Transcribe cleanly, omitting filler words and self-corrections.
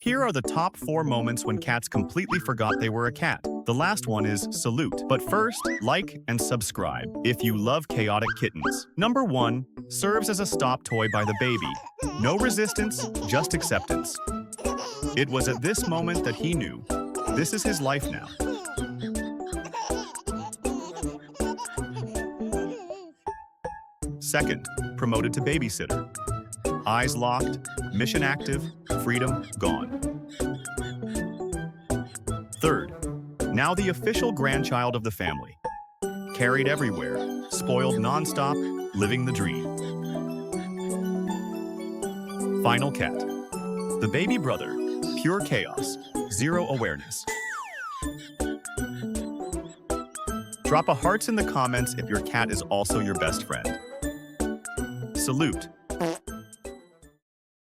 Here are the top 4 moments when cats completely forgot they were a cat. The last one is salute. But first, like and subscribe if you love chaotic kittens. Number 1, serves as a stop toy by the baby. No resistance, just acceptance. It was at this moment that he knew, this is his life now. Second, promoted to babysitter. Eyes locked, mission active, freedom gone. Third, now the official grandchild of the family. Carried everywhere, spoiled non-stop, living the dream. Final cat. The baby brother, pure chaos, zero awareness. Drop a hearts in the comments if your cat is also your best friend. Salute.